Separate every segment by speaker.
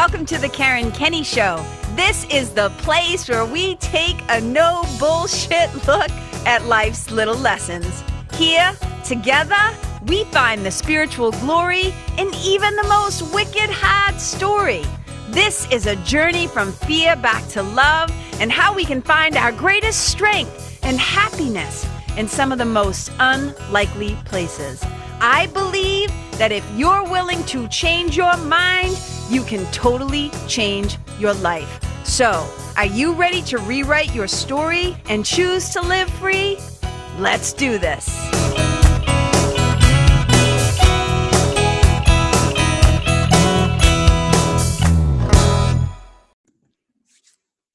Speaker 1: Welcome to the Karen Kenney Show. This is the place where we take a no bullshit look at life's little lessons. Here, together, we find the spiritual glory in even the most wicked hard story. This is a journey from fear back to love and how we can find our greatest strength and happiness in some of the most unlikely places. I believe that if you're willing to change your mind, you can totally change your life. So, are you ready to rewrite your story and choose to live free? Let's do this.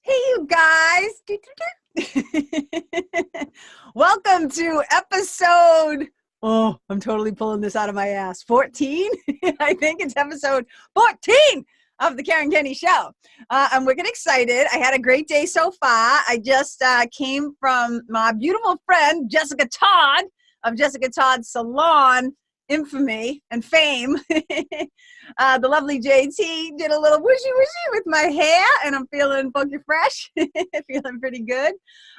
Speaker 1: Hey, you guys. Welcome to episode... Oh, I'm totally pulling this out of my ass. 14? I think it's episode 14 of the Karen Kenney Show. I'm wicked excited. I had a great day so far. I just came from my beautiful friend, Jessica Todd, of Jessica Todd's Salon infamy and fame. The lovely JT did a little wishy-wishy with my hair, and I'm feeling funky fresh, feeling pretty good.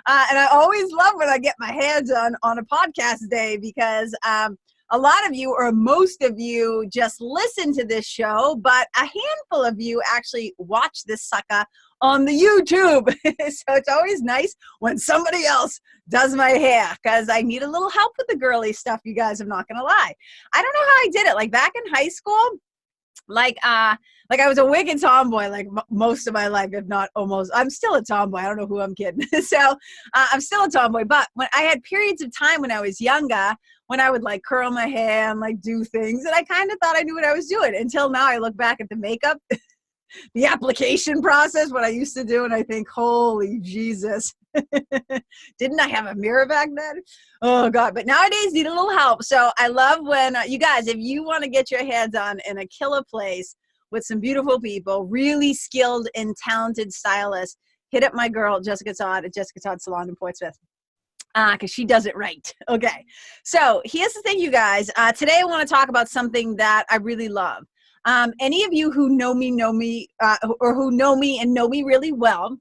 Speaker 1: And I always love when I get my hair done on a podcast day because a lot of you, or most of you, just listen to this show, but a handful of you actually watch this sucker on the YouTube. So it's always nice when somebody else does my hair because I need a little help with the girly stuff, you guys. I'm not going to lie. I don't know how I did it. Like back in high school, like I was a wicked tomboy, like most of my life, if not almost. I'm still a tomboy. I don't know who I'm kidding. So I'm still a tomboy. But when I had periods of time when I was younger, when I would like curl my hair and like do things, and I kind of thought I knew what I was doing until now I look back at the makeup, the application process, what I used to do, and I think, holy Jesus. Didn't I have a mirror back then? Oh God, but nowadays need a little help. So I love when you guys, if you want to get your hair done in a killer place with some beautiful people, really skilled and talented stylists, hit up my girl, Jessica Todd at Jessica Todd Salon in Portsmouth. Because she does it right. Okay. So here's the thing, you guys. Today I want to talk about something that I really love. Any of you who know me, or who know me and know me really well,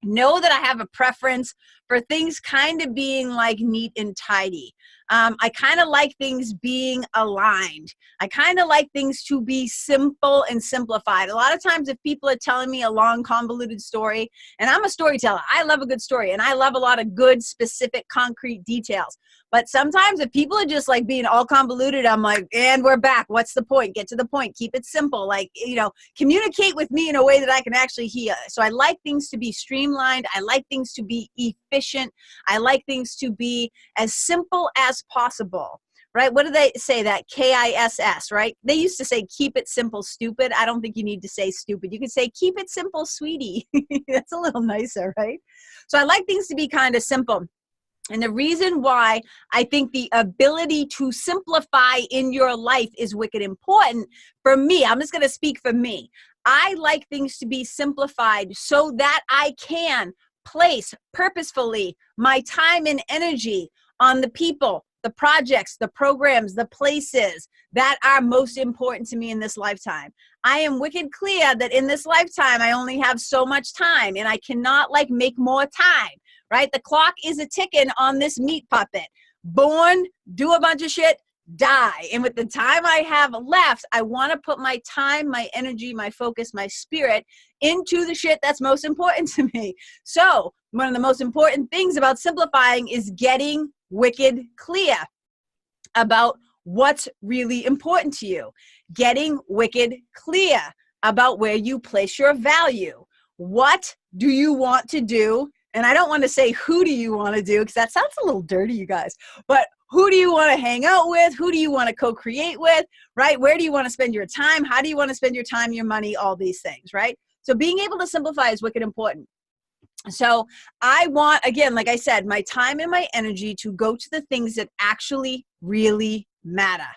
Speaker 1: know that I have a preference for things kind of being like neat and tidy. I kind of like things being aligned. I kind of like things to be simple and simplified. A lot of times if people are telling me a long, convoluted story, and I'm a storyteller, I love a good story, and I love a lot of good, specific, concrete details. But sometimes if people are just like being all convoluted, I'm like, and we're back. What's the point? Get to the point. Keep it simple. Like, communicate with me in a way that I can actually hear. So I like things to be streamlined. I like things to be efficient. I like things to be as simple as possible, right? What do they say? That KISS, right? They used to say, keep it simple, stupid. I don't think you need to say stupid. You could say, keep it simple, sweetie. That's a little nicer, right? So I like things to be kind of simple. And the reason why I think the ability to simplify in your life is wicked important for me, I'm just going to speak for me. I like things to be simplified so that I can place purposefully my time and energy on the people, the projects, the programs, the places that are most important to me in this lifetime. I am wicked clear that in this lifetime, I only have so much time and I cannot like make more time. Right? The clock is a ticking on this meat puppet. Born, do a bunch of shit, die. And with the time I have left, I want to put my time, my energy, my focus, my spirit into the shit that's most important to me. So one of the most important things about simplifying is getting wicked clear about what's really important to you. Getting wicked clear about where you place your value. What do you want to do? And I don't want to say, who do you want to do? Because that sounds a little dirty, you guys. But who do you want to hang out with? Who do you want to co-create with, right? Where do you want to spend your time? How do you want to spend your time, your money, all these things, right? So being able to simplify is wicked important. So I want, again, like I said, my time and my energy to go to the things that actually really matter.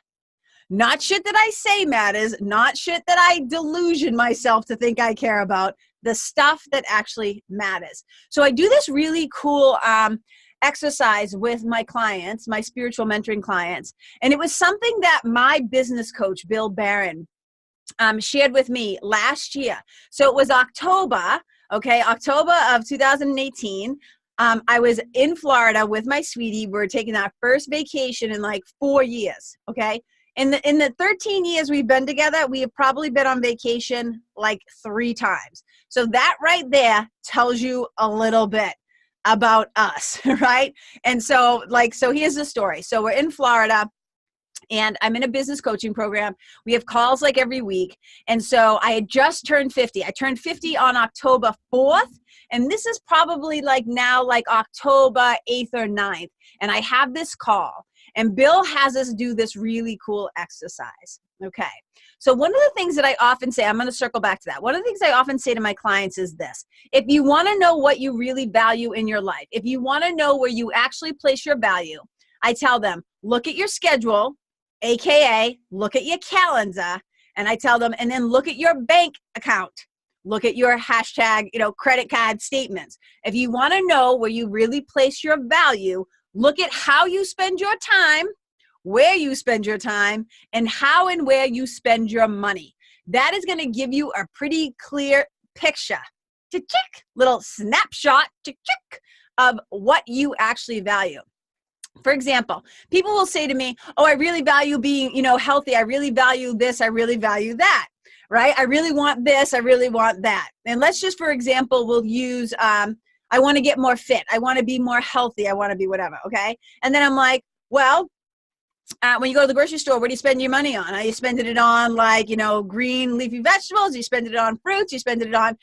Speaker 1: Not shit that I say matters, not shit that I delusion myself to think I care about, the stuff that actually matters. So I do this really cool exercise with my clients, my spiritual mentoring clients. And it was something that my business coach, Bill Barron, shared with me last year. So it was October, okay, October of 2018. I was in Florida with my sweetie. We were taking our first vacation in like 4 years, okay? In the 13 years we've been together, we have probably been on vacation like 3 times. So that right there tells you a little bit about us, right? And so here's the story. So we're in Florida, and I'm in a business coaching program. We have calls like every week. And so I had just turned 50. I turned 50 on October 4th. And this is probably like now like October 8th or 9th. And I have this call. And Bill has us do this really cool exercise. Okay. So one of the things that I often say, I'm going to circle back to that. One of the things I often say to my clients is this: if you want to know what you really value in your life, if you want to know where you actually place your value, I tell them, look at your schedule, AKA look at your calendar, and I tell them, and then look at your bank account. Look at your hashtag, credit card statements. If you want to know where you really place your value, look at how you spend your time, where you spend your time, and how and where you spend your money. That is going to give you a pretty clear picture, little snapshot of what you actually value. For example, people will say to me, oh, I really value being, healthy. I really value this. I really value that, right? I really want this. I really want that. And let's just, for example, we'll use, I want to get more fit. I want to be more healthy. I want to be whatever. Okay. And then I'm like, well, when you go to the grocery store, what do you spend your money on? Are you spending it on green leafy vegetables? Are you spending it on fruits? Are you spending it on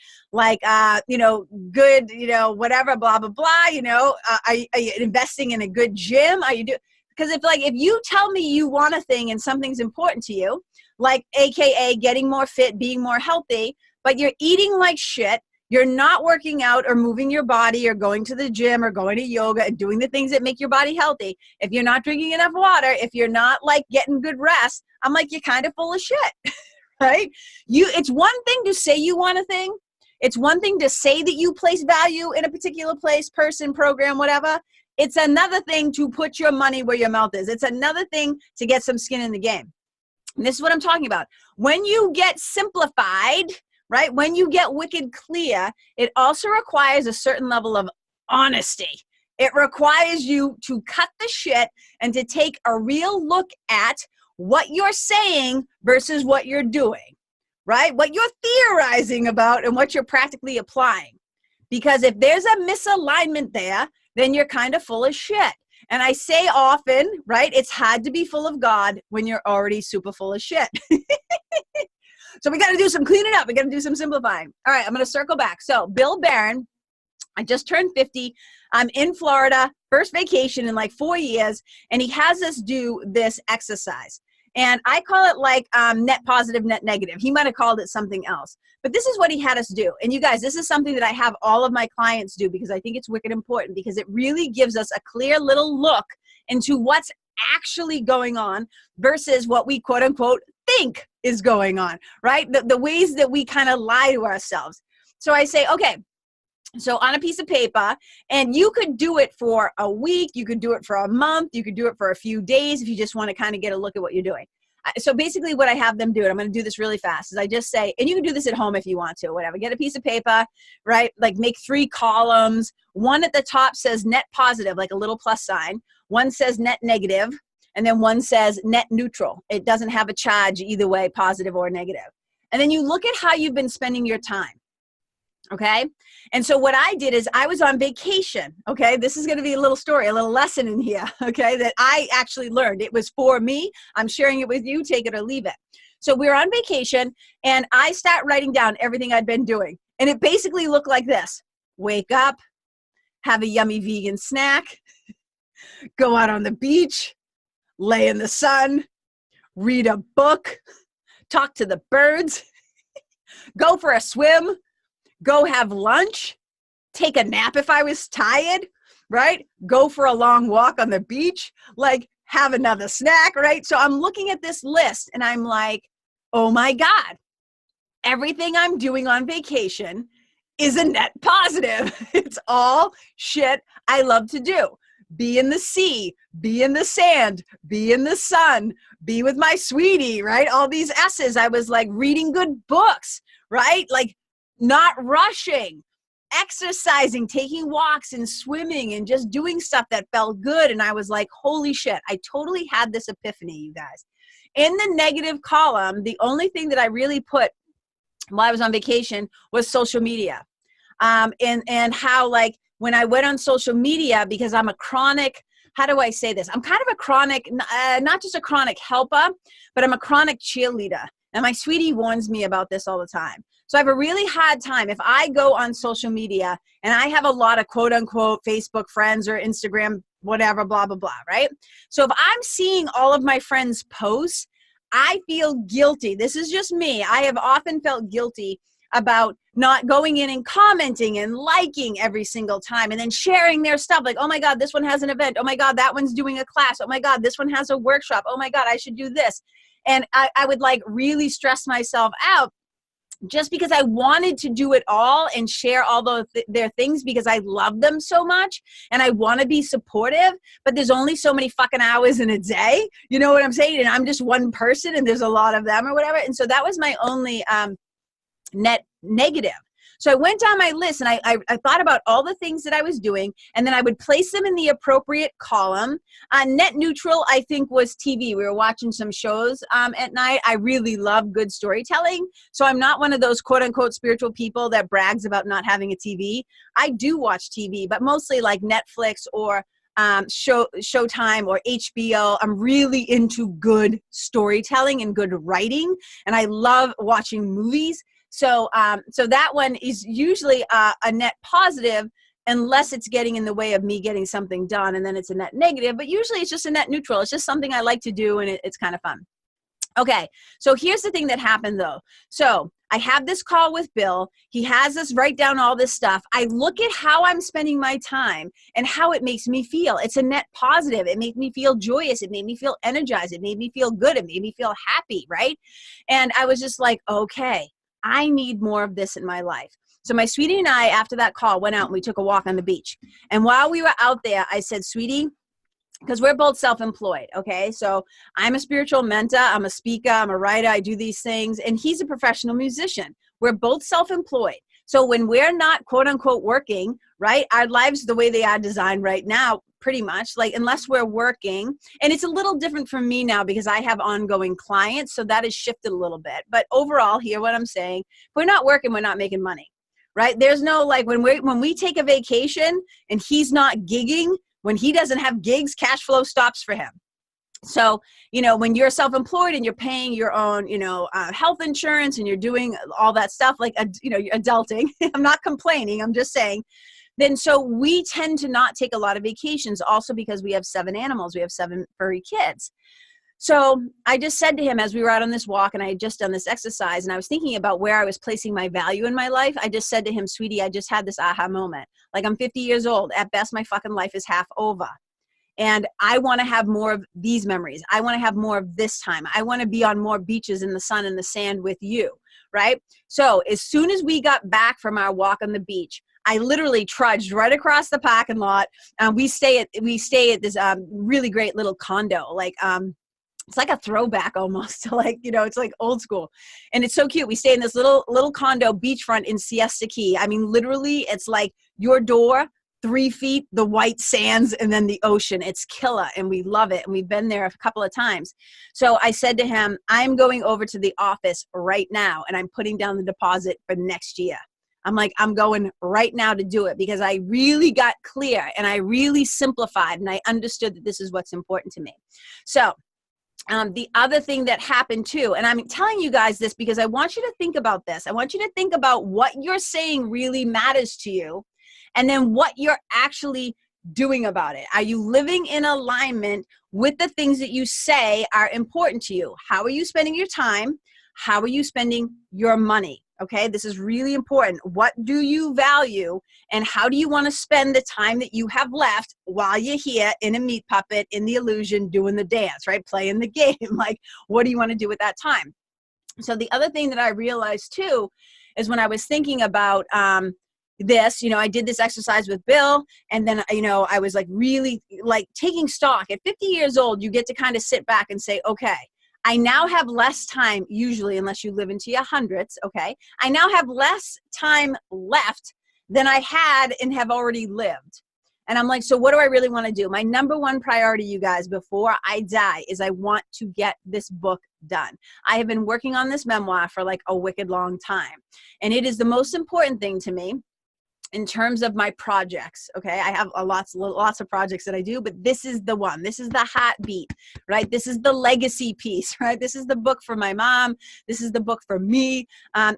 Speaker 1: good, whatever, blah, blah, blah, are you investing in a good gym? Because if you tell me you want a thing and something's important to you, like AKA getting more fit, being more healthy, but you're eating like shit, you're not working out or moving your body or going to the gym or going to yoga and doing the things that make your body healthy, if you're not drinking enough water, if you're not getting good rest, I'm like, you're kind of full of shit, right? It's one thing to say you want a thing. It's one thing to say that you place value in a particular place, person, program, whatever. It's another thing to put your money where your mouth is. It's another thing to get some skin in the game. And this is what I'm talking about. When you get simplified, right? When you get wicked clear, it also requires a certain level of honesty. It requires you to cut the shit and to take a real look at what you're saying versus what you're doing, right? What you're theorizing about and what you're practically applying. Because if there's a misalignment there, then you're kind of full of shit. And I say often, right? It's hard to be full of God when you're already super full of shit. So we got to do some cleaning up. We got to do some simplifying. All right, I'm going to circle back. So Bill Barron, I just turned 50. I'm in Florida, first vacation in 4 years, and he has us do this exercise. And I call it net positive, net negative. He might have called it something else. But this is what he had us do. And you guys, this is something that I have all of my clients do because I think it's wicked important because it really gives us a clear little look into what's actually going on versus what we quote unquote think is going on, right? The ways that we kind of lie to ourselves. So I say, okay, so on a piece of paper, and you could do it for a week, you could do it for a month, you could do it for a few days if you just want to kind of get a look at what you're doing. So basically what I have them do, and I'm going to do this really fast, is I just say, and you can do this at home if you want to, whatever, get a piece of paper, right? Make 3 columns. One at the top says net positive, like a little plus sign. One says net negative, and then one says net neutral. It doesn't have a charge either way, positive or negative. And then you look at how you've been spending your time. Okay. And so what I did is I was on vacation. Okay. This is going to be a little story, a little lesson in here. Okay. That I actually learned. It was for me. I'm sharing it with you. Take it or leave it. So we were on vacation and I start writing down everything I'd been doing. And it basically looked like this: wake up, have a yummy vegan snack, go out on the beach, lay in the sun, read a book, talk to the birds, go for a swim, go have lunch, take a nap if I was tired, right? Go for a long walk on the beach, have another snack, right? So I'm looking at this list and I'm like, oh my God, everything I'm doing on vacation is a net positive. It's all shit I love to do. Be in the sea, be in the sand, be in the sun, be with my sweetie, right? All these S's. I was like reading good books, right? Like not rushing, exercising, taking walks and swimming and just doing stuff that felt good. And I was like, holy shit, I totally had this epiphany, you guys. In the negative column, the only thing that I really put while I was on vacation was social media. And how, like, when I went on social media, because I'm a chronic, how do I say this? I'm kind of a chronic, not just a chronic helper, but I'm a chronic cheerleader. And my sweetie warns me about this all the time. So I have a really hard time if I go on social media and I have a lot of quote unquote Facebook friends or Instagram, whatever, blah, blah, blah, right? So if I'm seeing all of my friends' posts, I feel guilty. This is just me. I have often felt guilty about not going in and commenting and liking every single time and then sharing their stuff. Like, oh my God, this one has an event. Oh my God, that one's doing a class. Oh my God, this one has a workshop. Oh my God, I should do this. And I would like really stress myself out just because I wanted to do it all and share all their things because I love them so much and I want to be supportive, but there's only so many fucking hours in a day. You know what I'm saying? And I'm just one person and there's a lot of them or whatever. And so that was my only net negative. So I went down my list and I thought about all the things that I was doing, and then I would place them in the appropriate column. Net neutral, I think, was TV. We were watching some shows at night. I really love good storytelling. So I'm not one of those quote unquote spiritual people that brags about not having a TV. I do watch TV, but mostly like Netflix or Showtime or HBO. I'm really into good storytelling and good writing, and I love watching movies. So that one is usually a net positive unless it's getting in the way of me getting something done, and then it's a net negative. But usually it's just a net neutral. It's just something I like to do, and it's kind of fun. Okay, so here's the thing that happened though. So I have this call with Bill. He has us write down all this stuff. I look at how I'm spending my time and how it makes me feel. It's a net positive. It made me feel joyous. It made me feel energized. It made me feel good. It made me feel happy, right? And I was just like, okay, I need more of this in my life. So my sweetie and I, after that call, went out and we took a walk on the beach. And while we were out there, I said, sweetie, because we're both self-employed, okay? So I'm a spiritual mentor, I'm a speaker, I'm a writer, I do these things, and he's a professional musician. We're both self-employed. So when we're not quote unquote working, right, our lives the way they are designed right now, pretty much, like unless we're working, and it's a little different for me now because I have ongoing clients, so that has shifted a little bit. But overall, hear what I'm saying, if we're not working, we're not making money, right? There's no, like when we take a vacation and he's not gigging, when he doesn't have gigs, cash flow stops for him. So, you know, when you're self-employed and you're paying your own, health insurance and you're doing all that stuff, like, you're adulting, I'm not complaining, I'm just saying, then so we tend to not take a lot of vacations also because we have 7 animals. We have 7 furry kids. So I just said to him as we were out on this walk and I had just done this exercise and I was thinking about where I was placing my value in my life. I just said to him, sweetie, I just had this aha moment. Like, I'm 50 years old. At best, my fucking life is half over. And I want to have more of these memories. I want to have more of this time. I want to be on more beaches in the sun and the sand with you, right? So as soon as we got back from our walk on the beach, I literally trudged right across the parking lot. We stay at this really great little condo. Like, it's like a throwback almost to, like, it's like old school. And it's so cute. We stay in this little condo beachfront in Siesta Key. I mean, literally, it's like your door, 3 feet, the white sands, and then the ocean. It's killer, and we love it. And we've been there a couple of times. So I said to him, I'm going over to the office right now, and I'm putting down the deposit for next year. I'm like, I'm going right now to do it because I really got clear and I really simplified and I understood that this is what's important to me. So the other thing that happened too, and I'm telling you guys this because I want you to think about this. I want you to think about what you're saying really matters to you and then what you're actually doing about it. Are you living in alignment with the things that you say are important to you? How are you spending your time? How are you spending your money? Okay, this is really important. What do you value and how do you want to spend the time that you have left while you're here in a meat puppet, in the illusion, doing the dance, right? Playing the game. Like, what do you want to do with that time? So the other thing that I realized too is when I was thinking about, this, I did this exercise with Bill, and then, I was like really like taking stock. At 50 years old, you get to kind of sit back and say, okay, I now have less time, usually, unless you live into your hundreds, okay? I now have less time left than I had and have already lived. And I'm like, so what do I really want to do? My number one priority, you guys, before I die is I want to get this book done. I have been working on this memoir for like a wicked long time. And it is the most important thing to me in terms of my projects. Okay. I have lots of projects that I do, but this is the one. This is the heartbeat, right? This is the legacy piece, right? This is the book for my mom. This is the book for me.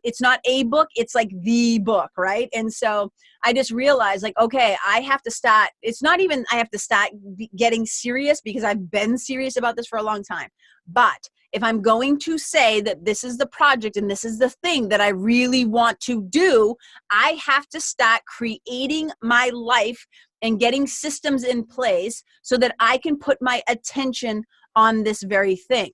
Speaker 1: It's not a book. It's like the book, right? And so I just realized like, okay, I have to start. It's not even I have to start getting serious, because I've been serious about this for a long time. But if I'm going to say that this is the project and this is the thing that I really want to do, I have to start creating my life and getting systems in place so that I can put my attention on this very thing.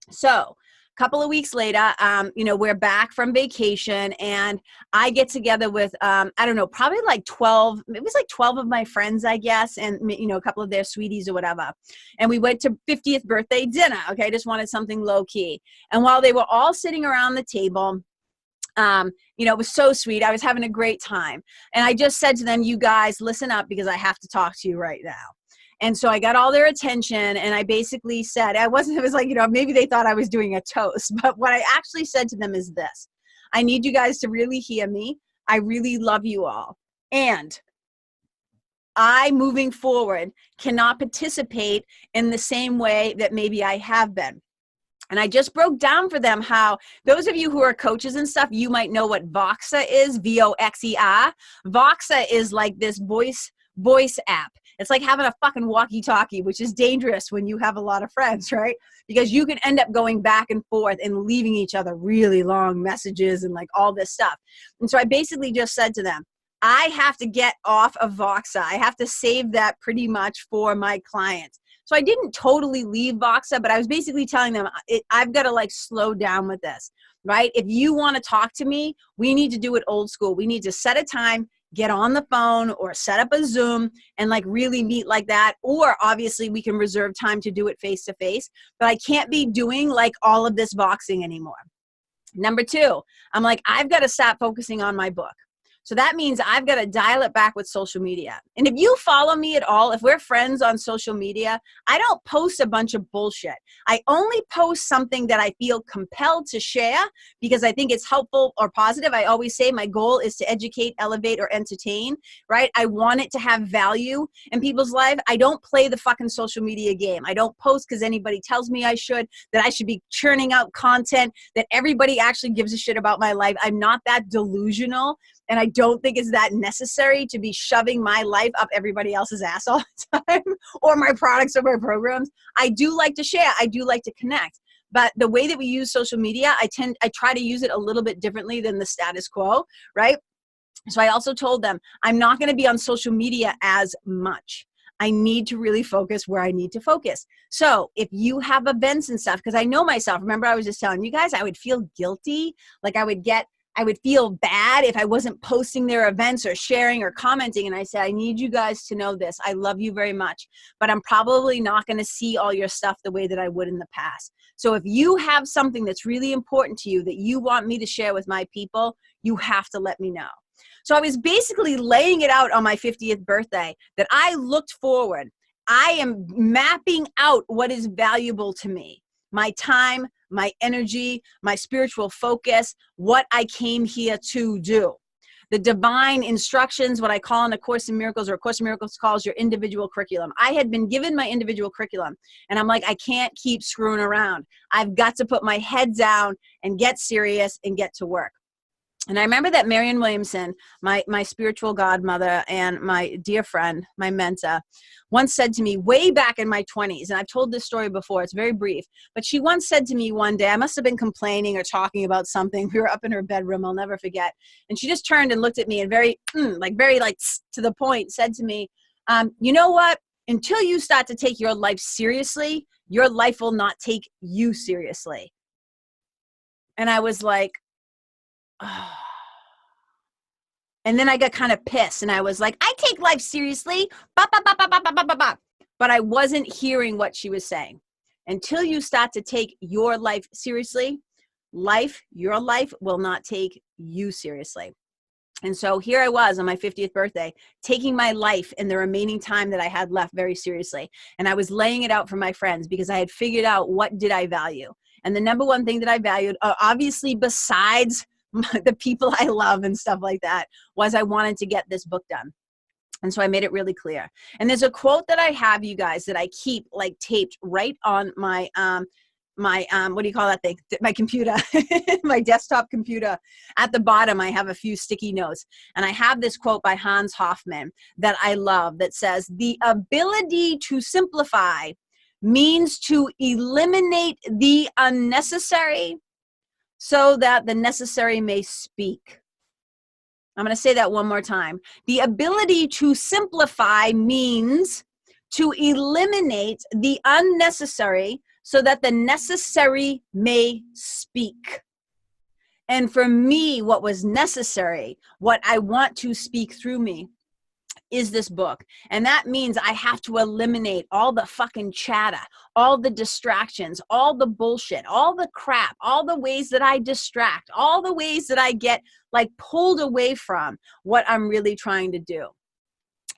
Speaker 1: So a couple of weeks later, we're back from vacation, and I get together with, I don't know, probably like 12, it was like 12 of my friends, I guess, and, a couple of their sweeties or whatever. And we went to 50th birthday dinner. Okay. I just wanted something low key. And while they were all sitting around the table, it was so sweet. I was having a great time. And I just said to them, you guys, listen up, because I have to talk to you right now. And so I got all their attention, and I basically said, it was like, maybe they thought I was doing a toast, but what I actually said to them is this: I need you guys to really hear me. I really love you all. And I, moving forward, cannot participate in the same way that maybe I have been. And I just broke down for them how, those of you who are coaches and stuff, you might know what Voxer is, Voxer. Voxer is like this voice app. It's like having a fucking walkie-talkie, which is dangerous when you have a lot of friends, right? Because you can end up going back and forth and leaving each other really long messages and like all this stuff. And so I basically just said to them, I have to get off of Voxer. I have to save that pretty much for my clients. So I didn't totally leave Voxer, but I was basically telling them, I've got to like slow down with this, right? If you want to talk to me, we need to do it old school. We need to set a time, get on the phone, or set up a Zoom and like really meet like that. Or obviously we can reserve time to do it face to face, but I can't be doing like all of this boxing anymore. Number two, I'm like, I've got to stop focusing on my book. So that means I've got to dial it back with social media. And if you follow me at all, if we're friends on social media, I don't post a bunch of bullshit. I only post something that I feel compelled to share because I think it's helpful or positive. I always say my goal is to educate, elevate, or entertain, right? I want it to have value in people's life. I don't play the fucking social media game. I don't post because anybody tells me I should, that I should be churning out content, that everybody actually gives a shit about my life. I'm not that delusional. And I don't think it's that necessary to be shoving my life up everybody else's ass all the time, or my products or my programs. I do like to share. I do like to connect. But the way that we use social media, I try to use it a little bit differently than the status quo, right? So I also told them, I'm not going to be on social media as much. I need to really focus where I need to focus. So if you have events and stuff, because I know myself, remember I was just telling you guys, I would feel guilty. Like I would feel bad if I wasn't posting their events or sharing or commenting. And I said, I need you guys to know this. I love you very much, but I'm probably not going to see all your stuff the way that I would in the past. So if you have something that's really important to you that you want me to share with my people, you have to let me know. So I was basically laying it out on my 50th birthday that I looked forward. I am mapping out what is valuable to me. My time, my energy, my spiritual focus, what I came here to do. The divine instructions, what I call in A Course in Miracles, or A Course in Miracles calls your individual curriculum. I had been given my individual curriculum, and I'm like, I can't keep screwing around. I've got to put my head down and get serious and get to work. And I remember that Marianne Williamson, my spiritual godmother and my dear friend, my mentor, once said to me way back in my 20s, and I've told this story before, it's very brief, but she once said to me one day, I must have been complaining or talking about something. We were up in her bedroom, I'll never forget. And she just turned and looked at me and very to the point said to me, you know what? Until you start to take your life seriously, your life will not take you seriously. And I was like, And then I got kind of pissed and I was like, I take life seriously, bah, bah, bah, bah, bah, bah, bah, bah, bah. But I wasn't hearing what she was saying. Until you start to take your life seriously, your life will not take you seriously. And so here I was on my 50th birthday, taking my life and the remaining time that I had left very seriously. And I was laying it out for my friends because I had figured out what did I value. And the number one thing that I valued, obviously besides the people I love and stuff like that, was I wanted to get this book done. And so I made it really clear. And there's a quote that I have, you guys, that I keep like taped right on my what do you call that thing? My computer, my desktop computer. At the bottom, I have a few sticky notes. And I have this quote by Hans Hofmann that I love that says, "The ability to simplify means to eliminate the unnecessary so that the necessary may speak." I'm going to say that one more time. The ability to simplify means to eliminate the unnecessary so that the necessary may speak. And for me, what was necessary, what I want to speak through me, is this book. And that means I have to eliminate all the fucking chatter, all the distractions, all the bullshit, all the crap, all the ways that I distract, all the ways that I get like pulled away from what I'm really trying to do.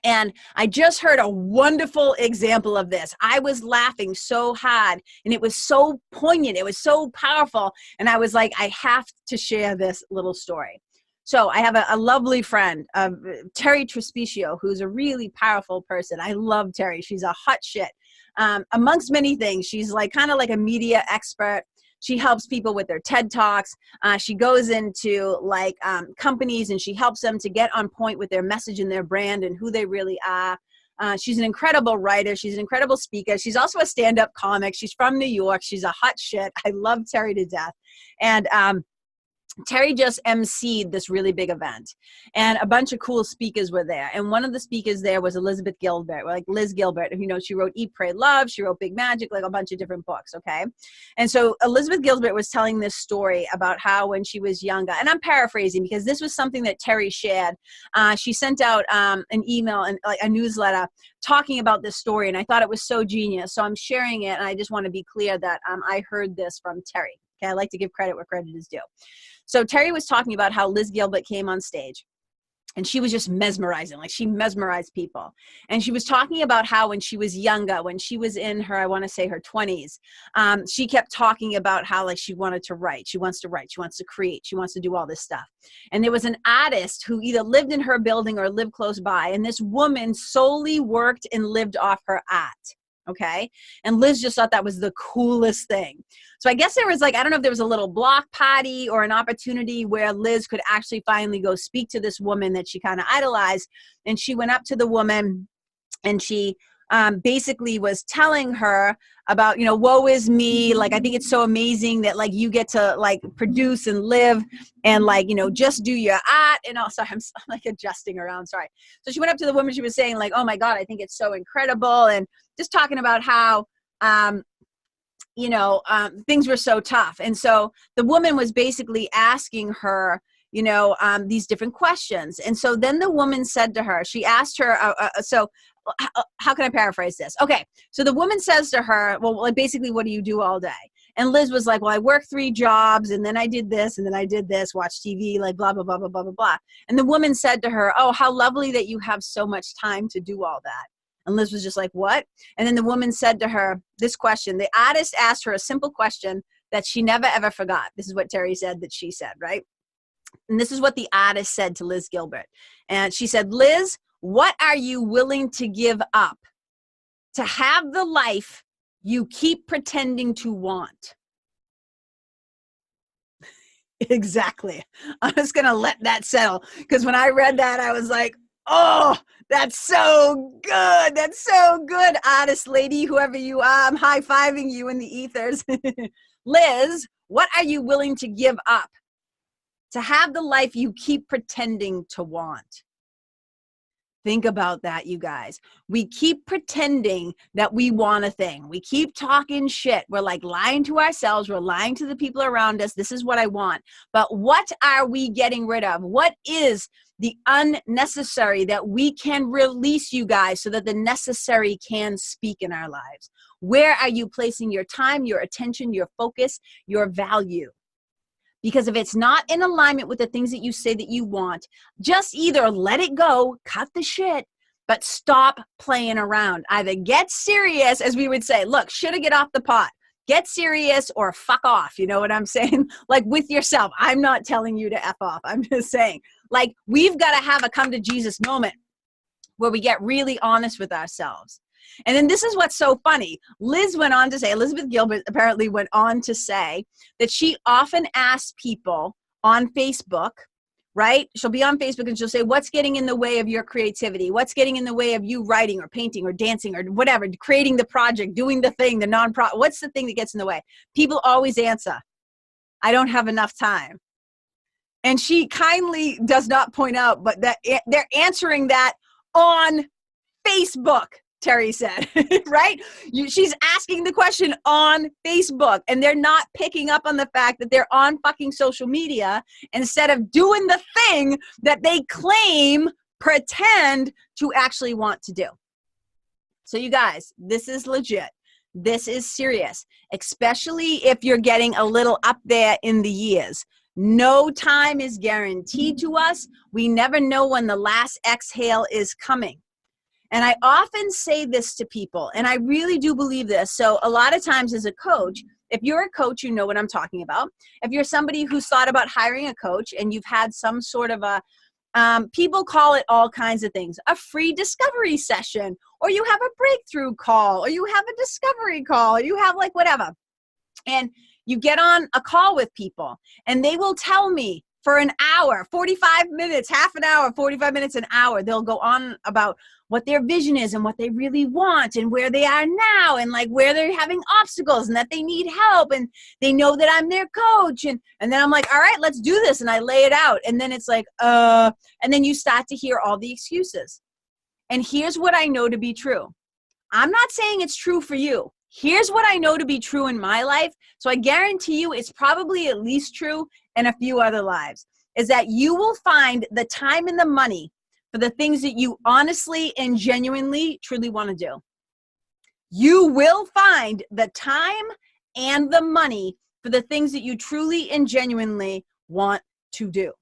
Speaker 1: And I just heard a wonderful example of this. I was laughing so hard and it was so poignant. It was so powerful. And I was like, I have to share this little story. So I have a lovely friend, Terry Trespicio, who's a really powerful person. I love Terry. She's a hot shit. Amongst many things, she's like kind of like a media expert. She helps people with their TED Talks. She goes into like companies and she helps them to get on point with their message and their brand and who they really are. She's an incredible writer. She's an incredible speaker. She's also a stand-up comic. She's from New York. She's a hot shit. I love Terry to death. And Terry just emceed this really big event and a bunch of cool speakers were there. And one of the speakers there was Elizabeth Gilbert, like Liz Gilbert. You know, she wrote Eat, Pray, Love. She wrote Big Magic, like a bunch of different books. Okay. And so Elizabeth Gilbert was telling this story about how when she was younger, and I'm paraphrasing because this was something that Terry shared. She sent out an email and like a newsletter talking about this story. And I thought it was so genius. So I'm sharing it. And I just want to be clear that I heard this from Terry. Okay. I like to give credit where credit is due. So Terry was talking about how Liz Gilbert came on stage and she was just mesmerizing, like she mesmerized people. And she was talking about how when she was younger, when she was in her, I want to say her 20s, she kept talking about how like she wanted to write. She wants to write. She wants to create. She wants to do all this stuff. And there was an artist who either lived in her building or lived close by. And this woman solely worked and lived off her art. Okay. And Liz just thought that was the coolest thing. So I guess there was like, I don't know if there was a little block party or an opportunity where Liz could actually finally go speak to this woman that she kind of idolized. And she went up to the woman and she basically was telling her about, you know, woe is me. Like, I think it's so amazing that like you get to like produce and live and like, you know, just do your art. And also I'm like adjusting around. Sorry. So she went up to the woman. She was saying like, oh my God, I think it's so incredible. And just talking about how, you know, things were so tough. And so the woman was basically asking her, you know, these different questions. And so then the woman said to her, she asked her, so how can I paraphrase this? Okay. So the woman says to her, well, like basically, what do you do all day? And Liz was like, well, I work 3 jobs and then I did this and then I did this, watch TV, like blah, blah, blah, blah, blah, blah, blah. And the woman said to her, oh, how lovely that you have so much time to do all that. And Liz was just like, what? And then the woman said to her this question. The artist asked her a simple question that she never, ever forgot. This is what Terry said that she said, right? And this is what the artist said to Liz Gilbert. And she said, Liz, what are you willing to give up to have the life you keep pretending to want? Exactly. I'm just going to let that settle. Because when I read that, I was like, oh, that's so good. That's so good, artist lady, whoever you are. I'm high-fiving you in the ethers. Liz, what are you willing to give up to have the life you keep pretending to want? Think about that, you guys. We keep pretending that we want a thing. We keep talking shit. We're like lying to ourselves. We're lying to the people around us. This is what I want. But what are we getting rid of? What is the unnecessary that we can release, you guys, so that the necessary can speak in our lives? Where are you placing your time, your attention, your focus, your value? Because if it's not in alignment with the things that you say that you want, just either let it go, cut the shit, but stop playing around. Either get serious, as we would say, look, shoulda get off the pot. Get serious or fuck off. You know what I'm saying? Like with yourself. I'm not telling you to F off. I'm just saying, like, we've got to have a come to Jesus moment where we get really honest with ourselves. And then this is what's so funny. Liz went on to say, Elizabeth Gilbert apparently went on to say that she often asks people on Facebook, right? She'll be on Facebook and she'll say, what's getting in the way of your creativity? What's getting in the way of you writing or painting or dancing or whatever, creating the project, doing the thing, the nonprofit? What's the thing that gets in the way? People always answer, I don't have enough time. And she kindly does not point out, but that they're answering that on Facebook. Terry said, right? She's asking the question on Facebook, and they're not picking up on the fact that they're on fucking social media instead of doing the thing that they pretend to actually want to do. So you guys, this is legit. This is serious, especially if you're getting a little up there in the years. No time is guaranteed to us. We never know when the last exhale is coming. And I often say this to people, and I really do believe this. So a lot of times as a coach, if you're a coach, you know what I'm talking about. If you're somebody who's thought about hiring a coach and you've had some sort of a, people call it all kinds of things, a free discovery session, or you have a breakthrough call, or you have a discovery call, or you have like whatever. And you get on a call with people and they will tell me for an hour, 45 minutes, half an hour, 45 minutes, an hour, they'll go on about what their vision is and what they really want and where they are now and like where they're having obstacles and that they need help and they know that I'm their coach. And then I'm like, all right, let's do this. And I lay it out. And then it's like, and then you start to hear all the excuses. And here's what I know to be true. I'm not saying it's true for you. Here's what I know to be true in my life. So I guarantee you it's probably at least true in a few other lives, is that you will find the time and the money for the things that you honestly and genuinely truly want to do. You will find the time and the money for the things that you truly and genuinely want to do.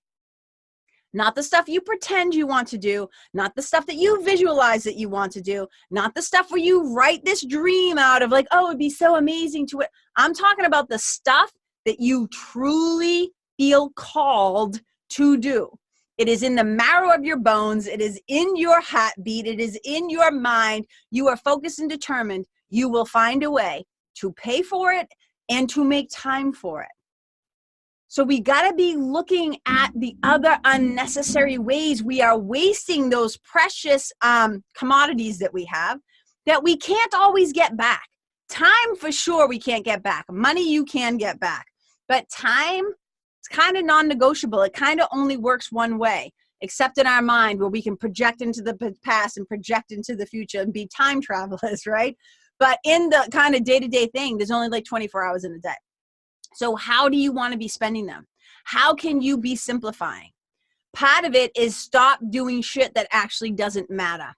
Speaker 1: Not the stuff you pretend you want to do, not the stuff that you visualize that you want to do, not the stuff where you write this dream out of like, oh, it'd be so amazing to it. I'm talking about the stuff that you truly feel called to do. It is in the marrow of your bones. It is in your heartbeat. It is in your mind. You are focused and determined. You will find a way to pay for it and to make time for it. So we got to be looking at the other unnecessary ways we are wasting those precious commodities that we have that we can't always get back. Time for sure we can't get back. Money you can get back. But time, it's kind of non-negotiable. It kind of only works one way, except in our mind where we can project into the past and project into the future and be time travelers, right? But in the kind of day-to-day thing, there's only like 24 hours in a day. So how do you want to be spending them? How can you be simplifying? Part of it is stop doing shit that actually doesn't matter.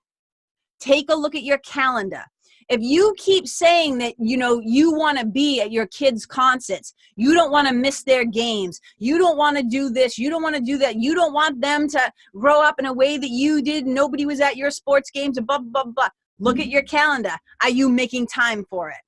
Speaker 1: Take a look at your calendar. If you keep saying that, you know, you want to be at your kids' concerts, you don't want to miss their games, you don't want to do this, you don't want to do that, you don't want them to grow up in a way that you did, nobody was at your sports games, and blah, blah, blah, blah. Look at your calendar. Are you making time for it?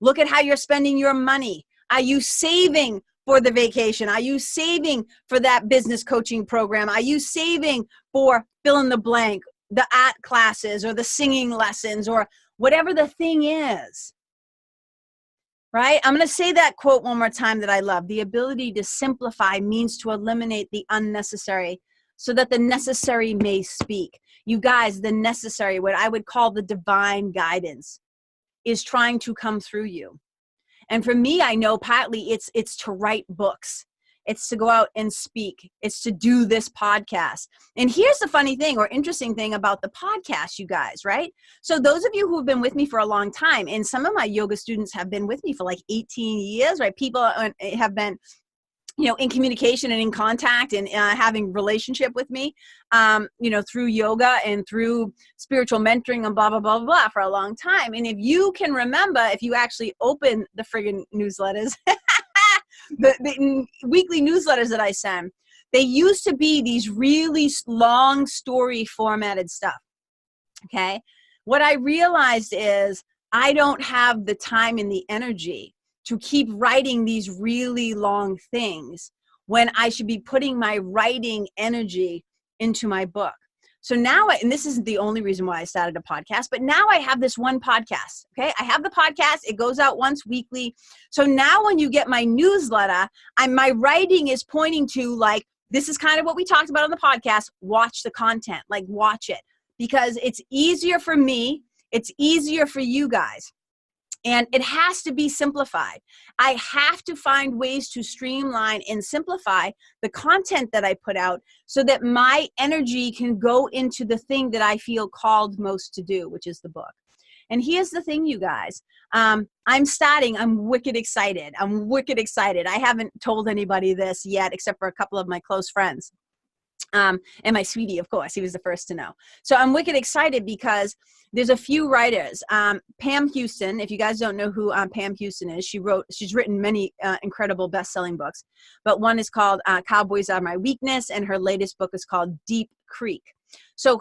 Speaker 1: Look at how you're spending your money. Are you saving for the vacation? Are you saving for that business coaching program? Are you saving for fill in the blank, the art classes or the singing lessons or whatever the thing is? Right? I'm going to say that quote one more time that I love. The ability to simplify means to eliminate the unnecessary so that the necessary may speak. You guys, the necessary, what I would call the divine guidance, is trying to come through you. And for me, I know partly it's to write books. It's to go out and speak. It's to do this podcast. And here's the funny thing or interesting thing about the podcast, you guys, right? So those of you who have been with me for a long time, and some of my yoga students have been with me for like 18 years, right? People have been, you know, in communication and in contact and having relationship with me, you know, through yoga and through spiritual mentoring and blah, blah, blah, blah for a long time. And if you can remember, if you actually open the friggin' newsletters, the weekly newsletters that I send, they used to be these really long story formatted stuff. Okay. What I realized is I don't have the time and the energy to keep writing these really long things when I should be putting my writing energy into my book. So now, and this isn't the only reason why I started a podcast, but now I have this one podcast, okay? I have the podcast, it goes out once weekly. So now when you get my newsletter, my writing is pointing to like, this is kind of what we talked about on the podcast, watch the content, like watch it. Because it's easier for me, it's easier for you guys. And it has to be simplified. I have to find ways to streamline and simplify the content that I put out so that my energy can go into the thing that I feel called most to do, which is the book. And here's the thing, you guys. I'm wicked excited. I haven't told anybody this yet, except for a couple of my close friends. And my sweetie, of course, he was the first to know. So I'm wicked excited because there's a few writers. Pam Houston, if you guys don't know who Pam Houston is, she's written many incredible best-selling books, but one is called Cowboys Are My Weakness, and her latest book is called Deep Creek. So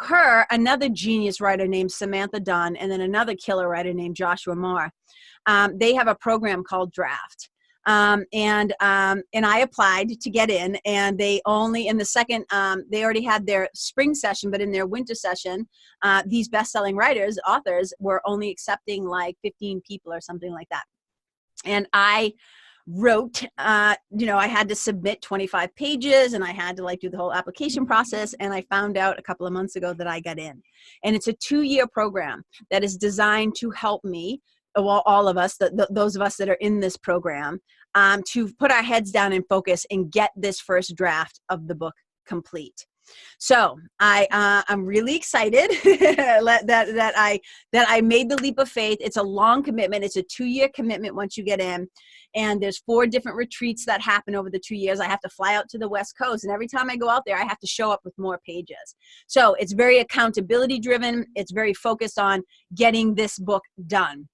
Speaker 1: another genius writer named Samantha Dunn, and then another killer writer named Joshua Marr, they have a program called Draft. And I applied to get in, and they only in the second, they already had their spring session, but in their winter session, these best-selling authors were only accepting like 15 people or something like that. And I wrote, I had to submit 25 pages, and I had to like do the whole application process. And I found out a couple of months ago that I got in, and it's a 2-year program that is designed to help me, well, all of us, those of us that are in this program, to put our heads down and focus and get this first draft of the book complete. So I'm really excited that I made the leap of faith. It's a long commitment. It's a 2-year commitment once you get in. And there's 4 different retreats that happen over the 2 years. I have to fly out to the West Coast. And every time I go out there, I have to show up with more pages. So it's very accountability driven. It's very focused on getting this book done.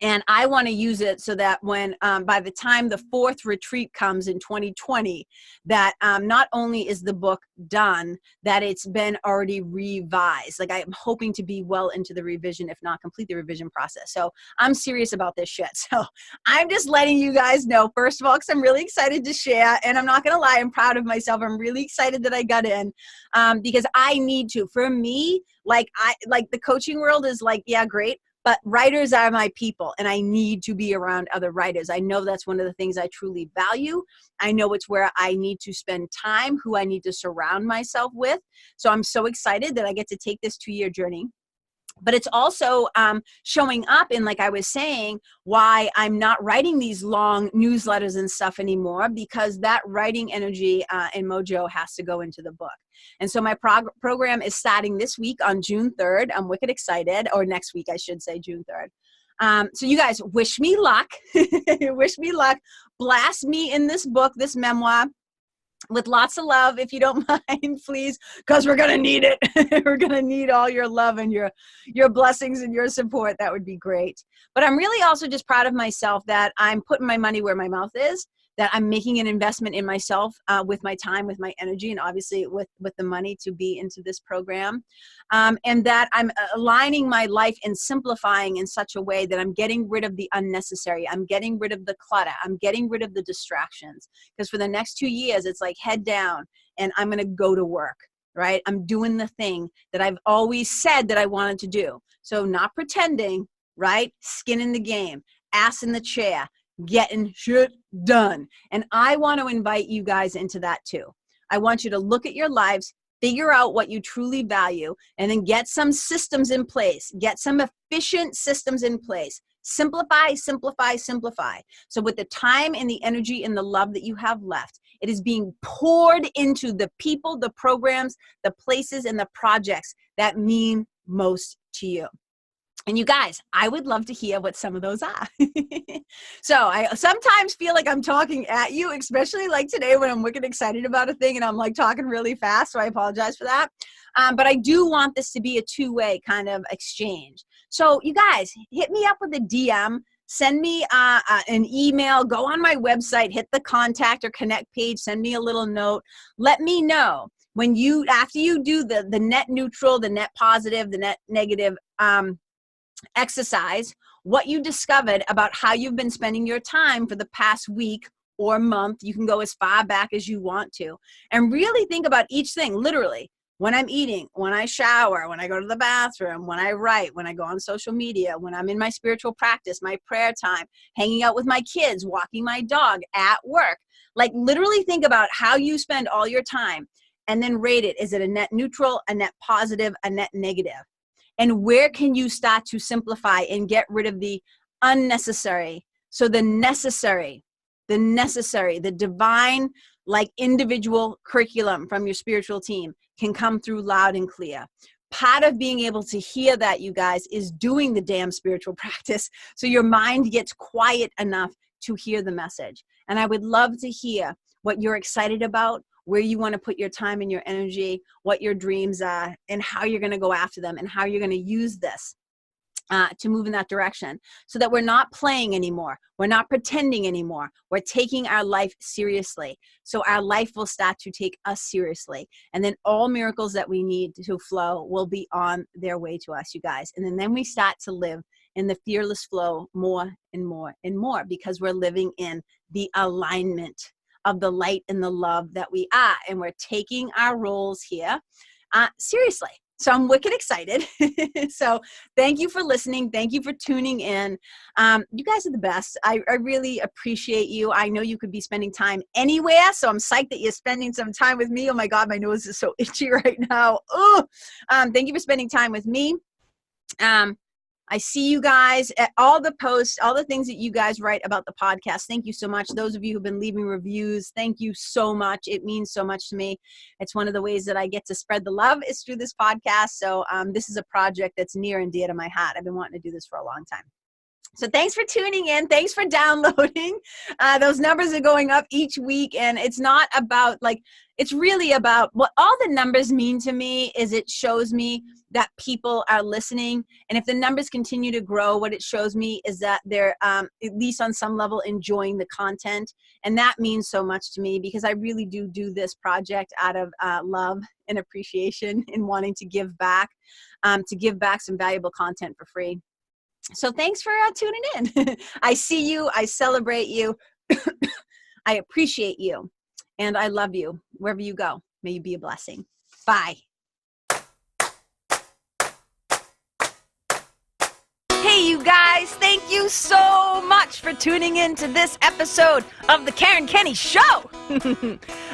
Speaker 1: And I want to use it so that when, by the time the 4th retreat comes in 2020, that not only is the book done, that it's been already revised. Like I'm hoping to be well into the revision, if not complete the revision process. So I'm serious about this shit. So I'm just letting you guys know, first of all, because I'm really excited to share. And I'm not going to lie, I'm proud of myself. I'm really excited that I got in because I need to. For me, like the coaching world is like, yeah, great. But writers are my people, and I need to be around other writers. I know that's one of the things I truly value. I know it's where I need to spend time, who I need to surround myself with. So I'm so excited that I get to take this 2-year journey. But it's also showing up in, like I was saying, why I'm not writing these long newsletters and stuff anymore, because that writing energy and mojo has to go into the book. And so my program is starting this week on June 3rd. I'm wicked excited, or next week, I should say, June 3rd. So you guys wish me luck. Wish me luck. Blast me in this book, this memoir, with lots of love, if you don't mind, please, because we're going to need it. We're going to need all your love and your blessings and your support. That would be great. But I'm really also just proud of myself that I'm putting my money where my mouth is, that I'm making an investment in myself with my time, with my energy, and obviously with the money to be into this program. And that I'm aligning my life and simplifying in such a way that I'm getting rid of the unnecessary. I'm getting rid of the clutter. I'm getting rid of the distractions. Because for the next 2 years, it's like head down and I'm going to go to work, right? I'm doing the thing that I've always said that I wanted to do. So not pretending, right? Skin in the game, ass in the chair, getting shit done. And I want to invite you guys into that too. I want you to look at your lives, figure out what you truly value, and then get some systems in place. Get some efficient systems in place. Simplify, simplify, simplify. So with the time and the energy and the love that you have left, It is being poured into the people, the programs, the places, and the projects that mean most to you. And you guys, I would love to hear what some of those are. So I sometimes feel like I'm talking at you, especially like today when I'm wicked excited about a thing and I'm like talking really fast. So I apologize for that. But I do want this to be a two-way kind of exchange. So you guys, hit me up with a DM. Send me an email. Go on my website, hit the contact or connect page. Send me a little note. Let me know when after you do the net neutral, the net positive, the net negative exercise, what you discovered about how you've been spending your time for the past week or month. You can go as far back as you want to, and really think about each thing, literally. When I'm eating, when I shower, when I go to the bathroom, when I write, when I go on social media, when I'm in my spiritual practice, my prayer time, hanging out with my kids, walking my dog, at work. Like literally think about how you spend all your time and then rate it. Is it a net neutral, a net positive, a net negative? And where can you start to simplify and get rid of the unnecessary? So the necessary, the divine, like individual curriculum from your spiritual team can come through loud and clear. Part of being able to hear that, you guys, is doing the damn spiritual practice so your mind gets quiet enough to hear the message. And I would love to hear what you're excited about, where you want to put your time and your energy, what your dreams are, and how you're going to go after them, and how you're going to use this to move in that direction, so that we're not playing anymore. We're not pretending anymore. We're taking our life seriously. So our life will start to take us seriously. And then all miracles that we need to flow will be on their way to us, you guys. And then we start to live in the fearless flow more and more and more, because we're living in the alignment of the light and the love that we are. And we're taking our roles here seriously. So I'm wicked excited. So thank you for listening. Thank you for tuning in. You guys are the best. I really appreciate you. I know you could be spending time anywhere, so I'm psyched that you're spending some time with me. Oh my God, my nose is so itchy right now. Oh, thank you for spending time with me. I see you guys at all the posts, all the things that you guys write about the podcast. Thank you so much. Those of you who've been leaving reviews, thank you so much. It means so much to me. It's one of the ways that I get to spread the love is through this podcast. So this is a project that's near and dear to my heart. I've been wanting to do this for a long time. So thanks for tuning in. Thanks for downloading. Those numbers are going up each week, and it's not about it's really about what all the numbers mean to me is it shows me that people are listening. And if the numbers continue to grow, what it shows me is that they're at least on some level enjoying the content. And that means so much to me, because I really do this project out of love and appreciation and wanting to give back some valuable content for free. So thanks for tuning in. I see you. I celebrate you. I appreciate you. And I love you. Wherever you go, may you be a blessing. Bye. Hey, you guys. Thank you so much for tuning in to this episode of the Karen Kenney Show.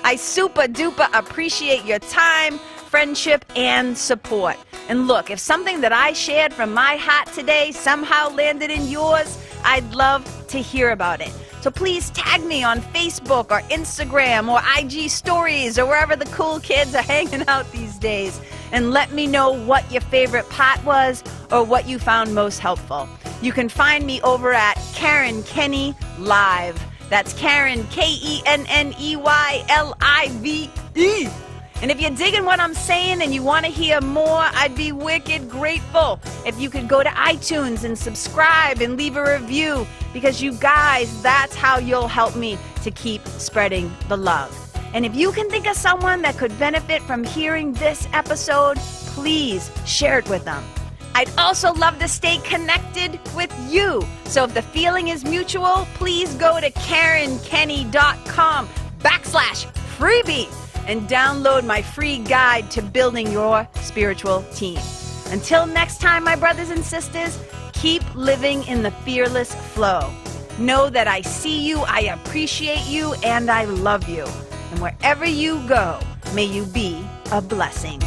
Speaker 1: I super duper appreciate your time, friendship, and support. And look, if something that I shared from my heart today somehow landed in yours, I'd love to hear about it. So please tag me on Facebook or Instagram or IG stories or wherever the cool kids are hanging out these days, and let me know what your favorite part was or what you found most helpful. You can find me over at Karen Kenney Live. That's Karen, KenneYlive. And if you're digging what I'm saying and you want to hear more, I'd be wicked grateful if you could go to iTunes and subscribe and leave a review, because you guys, that's how you'll help me to keep spreading the love. And if you can think of someone that could benefit from hearing this episode, please share it with them. I'd also love to stay connected with you. So if the feeling is mutual, please go to KarenKenney.com/freebie. and download my free guide to building your spiritual team. Until next time, my brothers and sisters, keep living in the fearless flow. Know that I see you, I appreciate you, and I love you. And wherever you go, may you be a blessing.